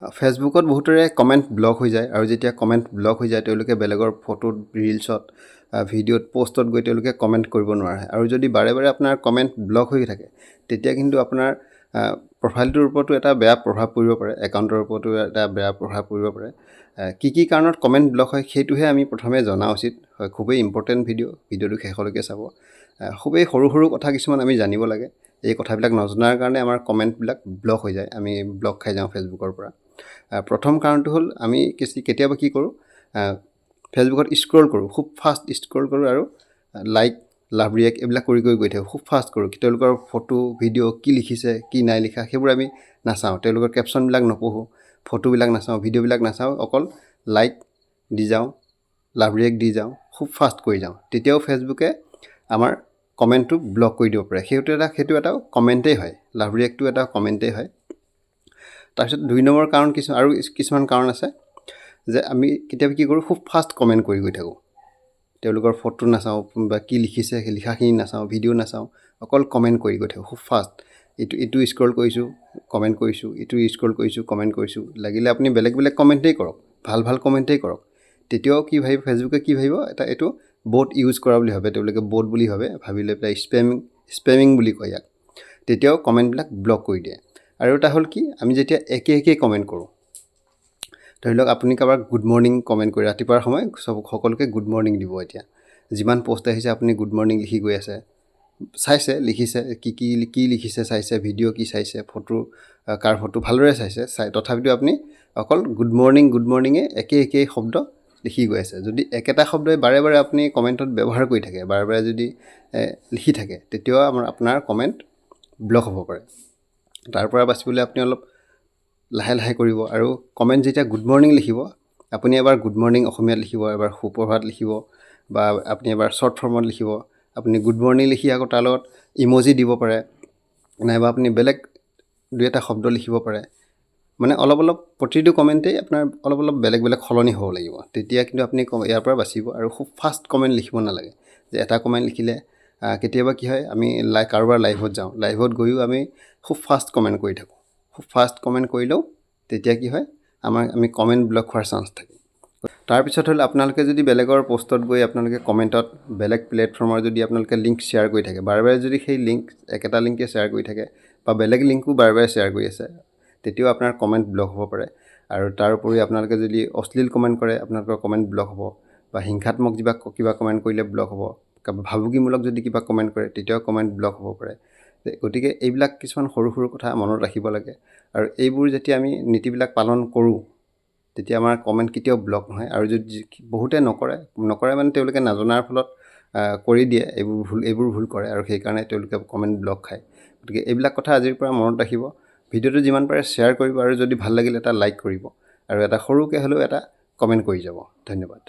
ফেচবুকত বহুতৰে comment block হৈ যায় আৰু যেতিয়া কমেণ্ট ব্লক হৈ যায় তেওঁলোকে বেলেগৰ ফটোত ৰিলছত ভিডিঅ'ত পষ্টত গৈ তেওঁলোকে কমেণ্ট কৰিব নোৱাৰে আৰু যদি বাৰে বাৰে আপোনাৰ কমেণ্ট ব্লক হৈ থাকে তেতিয়া কিন্তু আপোনাৰ প্ৰফাইলটোৰ ওপৰতো এটা বেয়া প্ৰভাৱ পৰিব পাৰে, একাউণ্টৰ ওপৰতো এটা বেয়া প্ৰভাৱ পৰিব পাৰে। কি কাৰণত কমেণ্ট ব্লক হয় সেইটোহে আমি প্ৰথমে জনা উচিত। হয়, খুবেই ইম্পৰ্টেণ্ট ভিডিঅ'টো শেষলৈকে চাব। খুবেই সৰু সৰু কথা কিছুমান আমি জানিব লাগে। এই কথাবিলাক নজনাৰ কাৰণে আমাৰ কমেণ্টবিলাক ব্লক হৈ যায়, আমি ব্লক খাই যাওঁ ফেচবুকৰ পৰা। প্ৰথম কাৰণটো হ'ল আমি কেতিয়াবা কি কৰোঁ, ফেচবুকত স্ক্ৰল কৰোঁ, খুব ফাষ্ট স্ক্ৰল কৰোঁ আৰু লাইক লাভ ৰিয়েক্ট এইবিলাক কৰি গৈ থাকোঁ, খুব ফাষ্ট কৰোঁ। তেওঁলোকৰ ফটো ভিডিঅ' কি লিখিছে কি নাই লিখা সেইবোৰ আমি নাচাওঁ, তেওঁলোকৰ কেপশ্যনবিলাক নপঢ়োঁ, ফটোবিলাক নাচাওঁ, ভিডিঅ'বিলাক নাচাওঁ, অকল লাইক দি যাওঁ, লাভ ৰিয়েক্ট দি যাওঁ, খুব ফাষ্ট কৰি যাওঁ। তেতিয়াও ফেচবুকে আমাৰ কমেণ্টটো ব্লক কৰি দিব পাৰে। সেইটো এটা কমেণ্টেই হয়, লাভ ৰিয়েক্টটো এটা কমেণ্টেই হয়। তাৰপিছত 2 নম্বৰ কাৰণ কিছুমান কাৰণ আছে যে আমি কেতিয়াবা কি কৰোঁ, খুব ফাষ্ট কমেণ্ট কৰি গৈ থাকোঁ। তেওঁলোকৰ ফটো নাচাওঁ বা কি লিখিছে সেই লিখাখিনি নাচাওঁ, ভিডিঅ' নাচাওঁ, অকল কমেণ্ট কৰি গৈ থাকোঁ খুব ফাষ্ট। ইটো স্ক্ৰল কৰিছোঁ, কমেণ্ট কৰিছোঁ, ইটো স্ক্ৰল কৰিছোঁ, কমেণ্ট কৰিছোঁ। লাগিলে আপুনি বেলেগ বেলেগ কমেণ্টেই কৰক, ভাল কমেণ্টেই কৰক। তেতিয়াও কি ভাবিব ফেচবুকে, কি ভাবিব, এইটো বট ইউজ কৰা বুলি ভাবে, তেওঁলোকে বট বুলি ভাবি লৈ পেলাই স্পেমিং বুলি কয় ইয়াক। তেতিয়াও কমেণ্টবিলাক ব্লক কৰি দিয়ে। আৰু এটা হ'ল কি, আমি যেতিয়া একে কমেণ্ট কৰোঁ, ধৰি লওক আপুনি কাৰোবাক গুড মৰ্ণিং কমেণ্ট কৰি ৰাতিপুৱাৰ সময় সকলোকে গুড মৰ্ণিং দিব। এতিয়া যিমান পষ্ট আহিছে আপুনি গুড মৰ্ণিং লিখি গৈ আছে, লিখিছে কি লিখিছে চাইছে, ভিডিঅ' কি চাইছে, ফটো কাৰ ফটো ভালদৰে চাইছে, তথাপিতো আপুনি অকল গুড মৰ্ণিঙে একে শব্দ লিখি গৈ আছে। যদি একেটা শব্দই বাৰে বাৰে আপুনি কমেণ্টত ব্যৱহাৰ কৰি থাকে, বাৰে বাৰে যদি লিখি থাকে, তেতিয়াও আপোনাৰ কমেণ্ট ব্লক হ'ব পাৰে। তাৰ পৰা বাচিবলৈ আপুনি অলপ লাহে কৰিব। আৰু কমেণ্ট যেতিয়া গুড মৰ্ণিং লিখিব, আপুনি এবাৰ গুড মৰ্ণিং অসমীয়াত লিখিব, এবাৰ সুপ্ৰভাত লিখিব, বা আপুনি এবাৰ শ্বৰ্ট ফৰ্মত লিখিব। আপুনি গুড মৰ্ণিং লিখি আকৌ তাৰ লগত ইম'জি দিব পাৰে, নাইবা আপুনি বেলেগ 2-এটা শব্দ লিখিব পাৰে। মানে অলপ প্ৰতিটো কমেণ্টেই আপোনাৰ অলপ বেলেগ সলনি হ'ব লাগিব। তেতিয়া কিন্তু আপুনি ইয়াৰ পৰা বাচিব। আৰু খুব ফাষ্ট কমেণ্ট লিখিব নালাগে, যে এটা কমেণ্ট লিখিলে কেতিয়াবা কি হয়, আমি কাৰোবাৰ লাইভত যাওঁ, লাইভত গৈও আমি খুব ফাষ্ট কমেণ্ট কৰি থাকোঁ। খুব ফাষ্ট কমেণ্ট কৰিলেও তেতিয়া কি হয়, আমি কমেণ্ট ব্লক হোৱাৰ চান্স থাকে। তাৰপিছত হ'ল, আপোনালোকে যদি বেলেগৰ পষ্টত গৈ আপোনালোকে কমেণ্টত বেলেগ প্লেটফৰ্মৰ যদি আপোনালোকে লিংক শ্বেয়াৰ কৰি থাকে, বাৰে বাৰে যদি সেই একেটা লিংকে শ্বেয়াৰ কৰি থাকে, বা বেলেগ লিংকো বাৰে বাৰে শ্বেয়াৰ কৰি আছে, তেতিয়াও আপোনাৰ কমেণ্ট ব্লক হ'ব পাৰে। আৰু তাৰ উপৰি আপোনালোকে যদি অশ্লীল কমেণ্ট কৰে, আপোনালোকৰ কমেণ্ট ব্লক হ'ব, বা হিংসাত্মক কিবা কমেণ্ট কৰিলে ব্লক হ'ব, ভাবুকিমূলক যদি কিবা কমেণ্ট কৰে তেতিয়াও কমেণ্ট ব্লক হ'ব পাৰে। গতিকে এইবিলাক কিছুমান সৰু কথা মনত ৰাখিব লাগে। আৰু এইবোৰ যেতিয়া আমি নীতিবিলাক পালন কৰোঁ, তেতিয়া আমাৰ কমেণ্ট কেতিয়াও ব্লক নহয়। আৰু যদি বহুতে নকৰে মানে তেওঁলোকে নজনাৰ ফলত কৰি দিয়ে, এইবোৰ ভুল কৰে, আৰু সেইকাৰণে তেওঁলোকে কমেণ্ট ব্লক খায়। গতিকে এইবিলাক কথা আজিৰ পৰা মনত ৰাখিব। ভিডিঅ'টো যিমান পাৰে শ্বেয়াৰ কৰিব, আৰু যদি ভাল লাগিলে এটা লাইক কৰিব, আৰু এটা সৰুকৈ হ'লেও এটা কমেণ্ট কৰি যাব। ধন্যবাদ।